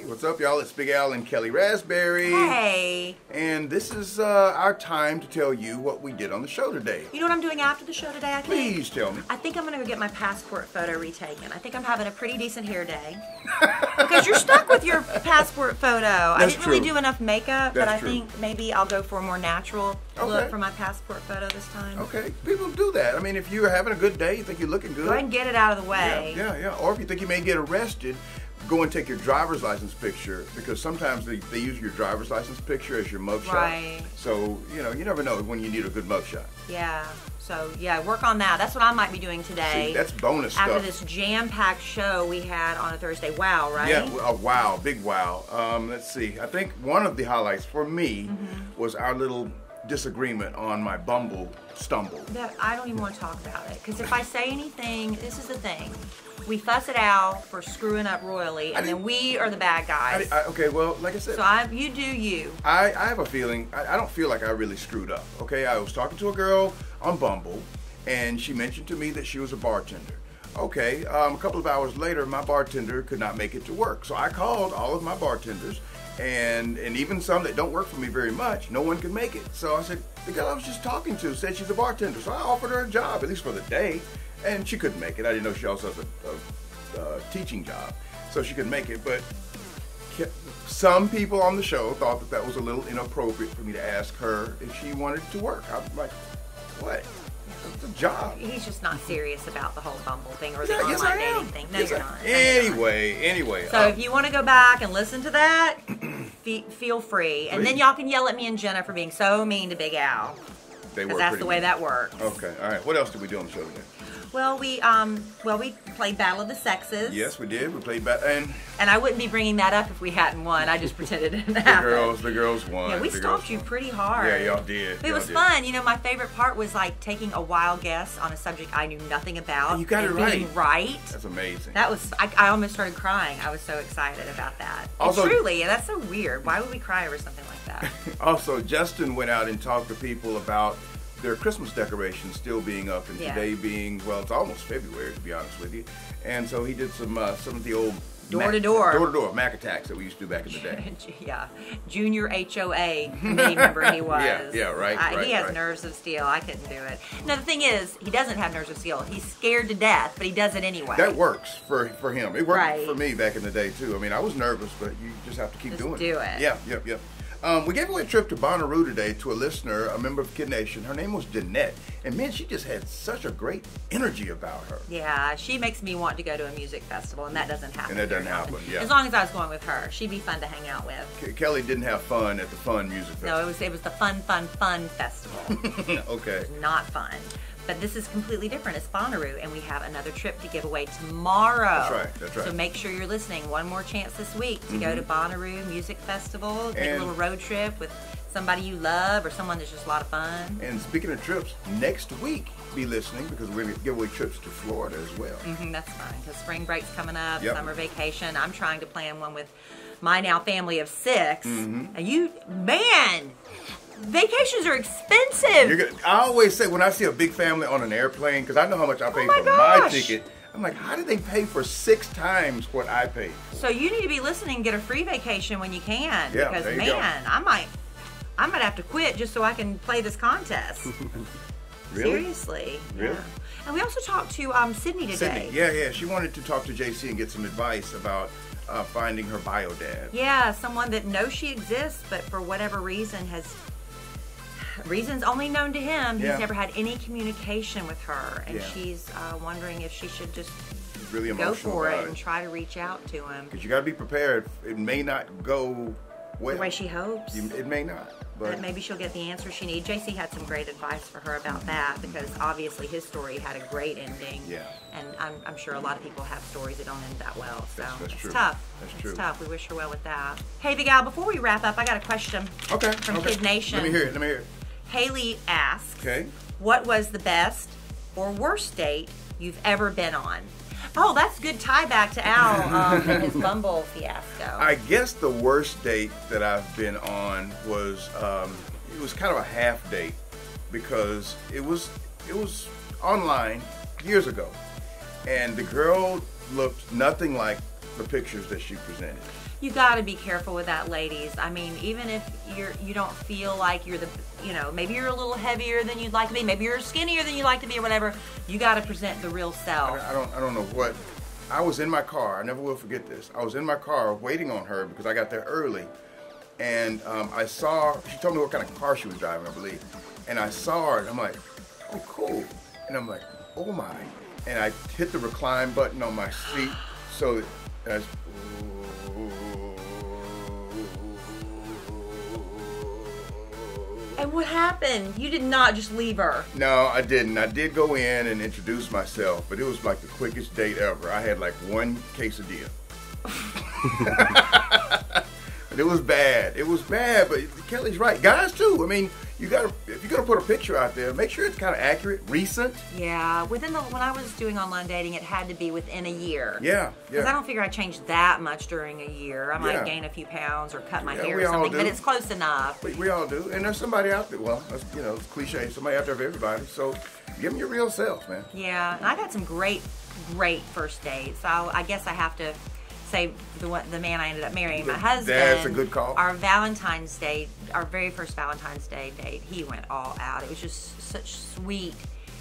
What's up, y'all? It's Big Al and Kelly Raspberry. Hey. And this is our time to tell you what we did on the show today. You know what I'm doing after the show today, I think? Please tell me. I think I'm going to go get my passport photo retaken. I think I'm having a pretty decent hair day. Because you're stuck with your passport photo. I didn't really do enough makeup, but I think maybe I'll go for a more natural look for my passport photo this time. Okay. People do that. I mean, if you're having a good day, you think you're looking good. Go ahead and get it out of the way. Yeah. Or if you think you may get arrested, go and take your driver's license picture, because sometimes they use your driver's license picture as your mugshot. Right. So, you know, you never know when you need a good mugshot. Yeah. So, yeah, work on that. That's what I might be doing today. See, that's bonus stuff. After this jam-packed show we had on a Thursday. Wow, right? Yeah, a wow, big wow. Let's see. I think one of the highlights for me was our little disagreement on my Bumble stumble. I don't even want to talk about it, because if I say anything, this is the thing. We fuss at Al for screwing up royally, and then we are the bad guys. Okay, well, like I said. So you do you. I have a feeling, I don't feel like I really screwed up, okay? I was talking to a girl on Bumble, and she mentioned to me that she was a bartender. Okay, a couple of hours later, my bartender could not make it to work. So I called all of my bartenders, and even some that don't work for me very much, no one could make it. So I said, the girl I was just talking to said she's a bartender. So I offered her a job, at least for the day. And she couldn't make it. I didn't know she also has a teaching job, so she couldn't make it. But some people on the show thought that was a little inappropriate for me to ask her if she wanted to work. I'm like, what? It's a job. He's just not serious about the whole Bumble thing or the online dating thing. No, you're not. Anyway. So if you want to go back and listen to that, feel free. And then y'all can yell at me and Jenna for being so mean to Big Al. Because that's the way that works. Okay, all right. What else did we do on the show today? Well, we played Battle of the Sexes. Yes, we did. We played and I wouldn't be bringing that up if we hadn't won. I just pretended it didn't happen. The girls won. Yeah, we stalked you pretty hard. Yeah, y'all did. It was fun. You know, my favorite part was like taking a wild guess on a subject I knew nothing about. And you got it right. Being right. That's amazing. That was. I almost started crying. I was so excited about that. Also, and truly, that's so weird. Why would we cry over something like that? Also, Justin went out and talked to people about their Christmas decorations still being up, and today being, well, it's almost February, to be honest with you. And so he did some of the old door-to-door Mac attacks that we used to do back in the day. Yeah, Junior HOA committee member he was. Right. He has nerves of steel. I couldn't do it. No, the thing is, he doesn't have nerves of steel. He's scared to death, but he does it anyway. That works for him. It worked for me back in the day too. I mean, I was nervous, but you just have to keep doing it. Do it. Yeah. We gave away a trip to Bonnaroo today to a listener, a member of KiddNation. Her name was Jeanette, and man, she just had such a great energy about her. Yeah, she makes me want to go to a music festival, and that doesn't happen. And that doesn't happen, yeah. As long as I was going with her, she'd be fun to hang out with. Kelly didn't have fun at the Fun Music Festival. No, it was the Fun Festival. Okay. It was not fun. But this is completely different. It's Bonnaroo, and we have another trip to give away tomorrow. That's right. So make sure you're listening. One more chance this week to go to Bonnaroo Music Festival, take a little road trip with somebody you love or someone that's just a lot of fun. And speaking of trips, next week be listening, because we're going to give away trips to Florida as well. That's fine, because spring break's coming up, summer vacation. I'm trying to plan one with my now family of 6. And vacations are expensive. I always say, when I see a big family on an airplane, because I know how much I pay for my ticket, I'm like, how did they pay for 6 times what I paid for? So you need to be listening and get a free vacation when you can. Yeah, because, there you go. I might have to quit just so I can play this contest. Really? Seriously. Really? Yeah. And we also talked to Sydney today. Yeah. She wanted to talk to JC and get some advice about finding her bio dad. Yeah, someone that knows she exists, but for whatever reason reasons only known to him, he's never had any communication with her, and she's wondering if she should just really go for it and try to reach out to him. Because you got to be prepared. It may not go well. The way she hopes. It may not. But maybe she'll get the answer she needs. JC had some great advice for her about that, because obviously his story had a great ending. Yeah. And I'm sure a lot of people have stories that don't end that well. So that's true. Tough. That's tough. We wish her well with that. Hey, Big Al, before we wrap up, I got a question. From KiddNation. Let me hear it. Haley asks, what was the best or worst date you've ever been on? Oh, that's a good tie back to Al and his Bumble fiasco. I guess the worst date that I've been on was, it was kind of a half date, because it was online years ago, and the girl looked nothing like the pictures that she presented. You got to be careful with that, ladies. I mean, even if you don't feel like you're maybe you're a little heavier than you'd like to be, maybe you're skinnier than you'd like to be, or whatever. You got to present the real self. I don't know what. I was in my car. I never will forget this. I was in my car waiting on her because I got there early, and I saw. She told me what kind of car she was driving, I believe, and I saw her, and I'm like, oh, cool, and I'm like, oh my, and I hit the recline button on my seat so that. And what happened? You did not just leave her. No, I didn't. I did go in and introduce myself, but it was like the quickest date ever. I had like one quesadilla. But it was bad. It was bad, but Kelly's right. Guys too. I mean, if you're gonna put a picture out there, make sure it's kind of accurate, recent. Yeah, when I was doing online dating, it had to be within a year. Yeah. Because I don't figure I changed that much during a year. I might gain a few pounds or cut my hair or something, but it's close enough. We all do, and there's somebody out there. Well, that's, it's cliche. Somebody out there for everybody. So give them your real self, man. Yeah, and I've had some great first dates. So I guess I have to say the man I ended up marrying, my husband. That's a good call. Our very first Valentine's Day date, he went all out. It was just such sweet,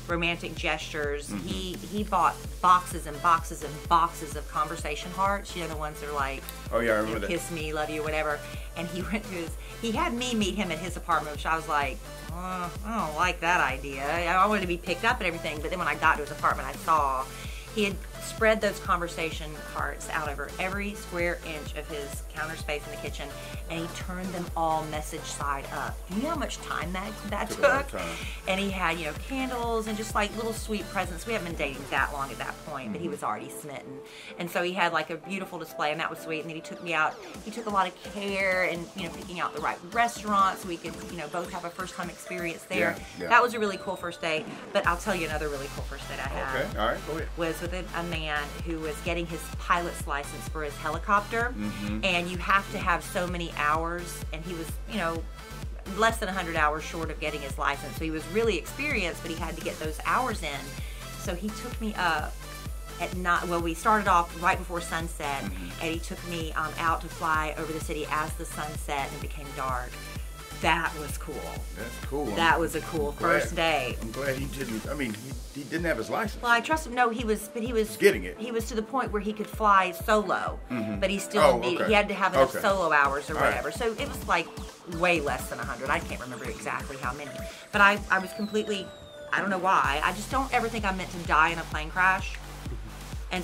romantic gestures. Mm-hmm. He bought boxes and boxes and boxes of conversation hearts. You know, the ones that are like, oh yeah, I remember that. Kiss me, love you, whatever. And he had me meet him at his apartment, which I was like, I don't like that idea. I wanted to be picked up and everything, but then when I got to his apartment, I saw he had spread those conversation hearts out over every square inch of his counter space in the kitchen, and he turned them all message side up. You know how much time that took? And he had, candles and just like little sweet presents. We haven't been dating that long at that point, but he was already smitten. And so he had like a beautiful display, and that was sweet. And then he took me out. He took a lot of care in, picking out the right restaurant so we could, both have a first time experience there. Yeah. That was a really cool first date. But I'll tell you another really cool first date I had. Okay, all right, go ahead. Was with a man who was getting his pilot's license for his helicopter, and you have to have so many hours, and he was, less than 100 hours short of getting his license. So he was really experienced, but he had to get those hours in. So he took me up at night. Well, we started off right before sunset, and he took me out to fly over the city as the sun set and it became dark. That was cool. That's cool. That was a cool first day. I'm glad he didn't. I mean, he didn't have his license. Well, I trust him. No, he was getting it. He was to the point where he could fly solo, but he still needed. He had to have enough solo hours or whatever. So it was like way less than 100. I can't remember exactly how many, but I was completely. I don't know why. I just don't ever think I'm meant to die in a plane crash,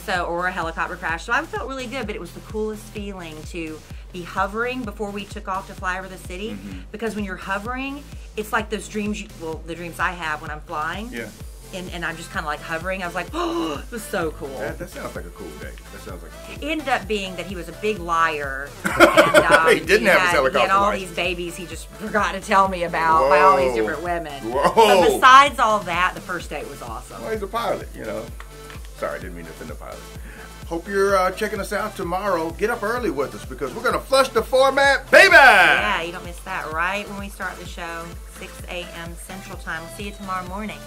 or a helicopter crash. So I felt really good, but it was the coolest feeling to be hovering before we took off to fly over the city, because when you're hovering, it's like those dreams. The dreams I have when I'm flying. Yeah. And I'm just kind of like hovering. I was like, oh, it was so cool. That sounds like a cool day. That sounds like a cool day. It ended up being that he was a big liar. And, he didn't have his helicopter. He had all these babies he just forgot to tell me about by all these different women. Whoa. But besides all that, the first date was awesome. Well, he's a pilot, Sorry, I didn't mean to offend the pilot. Hope you're checking us out tomorrow. Get up early with us because we're going to flush the format, baby! Yeah, you don't miss that right when we start the show, 6 a.m. Central Time. We'll see you tomorrow morning.